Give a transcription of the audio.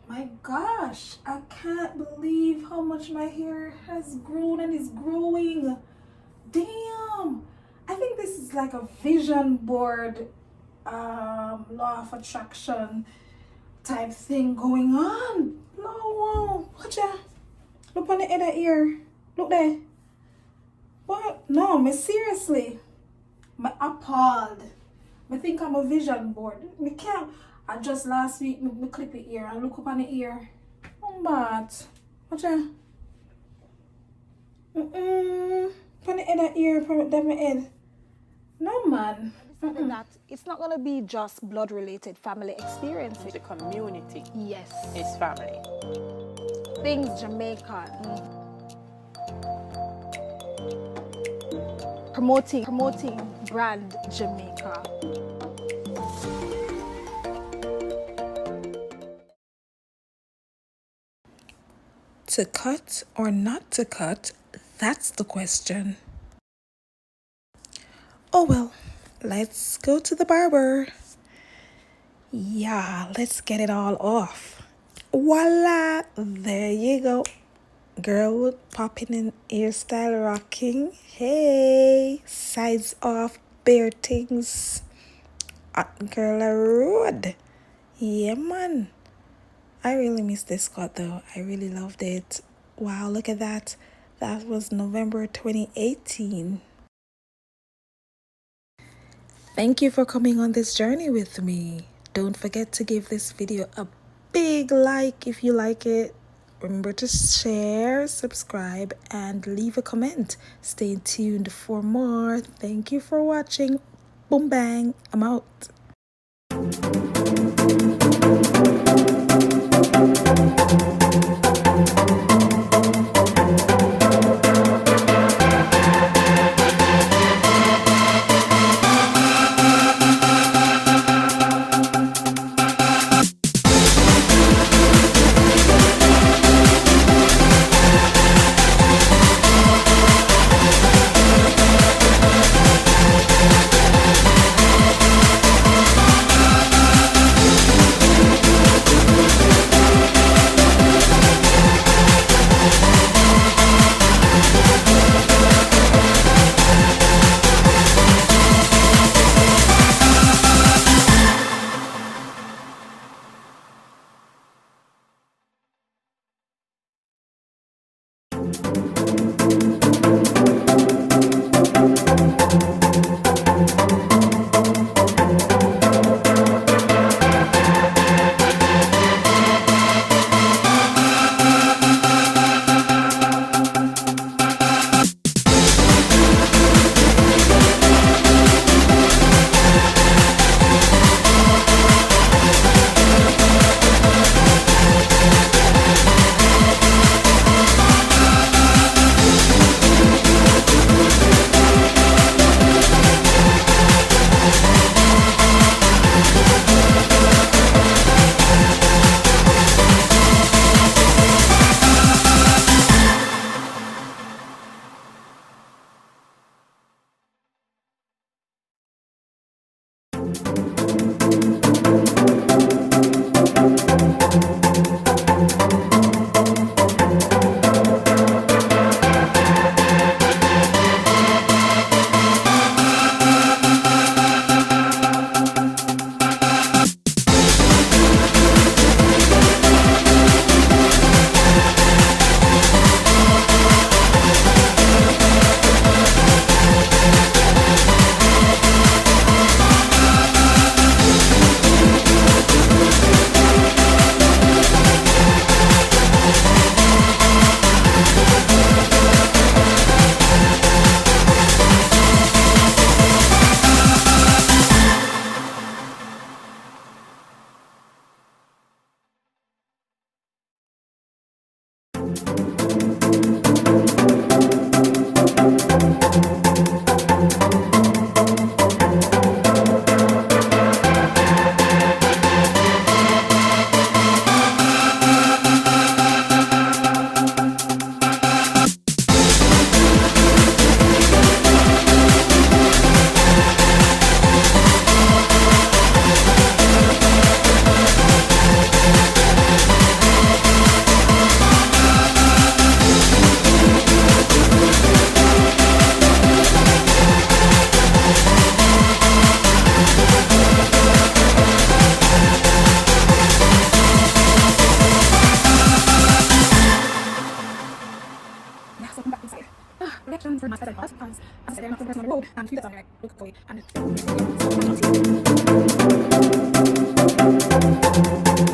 My gosh, I can't believe how much my hair has grown and is growing. Damn. I think this is like a vision board law of attraction type thing going on. No, wow. Watch ya. Look on the other ear. Look there. What? No, me seriously. Me appalled. I think I'm a vision board. Me can't. I just last week me clip the ear and look up on the ear. Oh, but watch ya. On the other ear, from them head. No man. That it's not going to be just blood related family experiences. The community Yes. is family. Things Jamaican. Promoting brand Jamaica. To cut or not to cut, that's the question. Oh well, let's go to the barber. Yeah, let's get it all off. Voila, there you go. Girl with popping in hairstyle rocking. Hey, sides off, bare things. Girl a road. Yeah man. I really missed this cut though. I really loved it. Wow, look at that. That was November 2018. Thank you for coming on this journey with me. Don't forget to give this video a big like if you like it. Remember to share, subscribe, and leave a comment. Stay tuned for more. Thank you for watching. Boom bang. I'm out. person on the road and feel that I'm like, look for it. And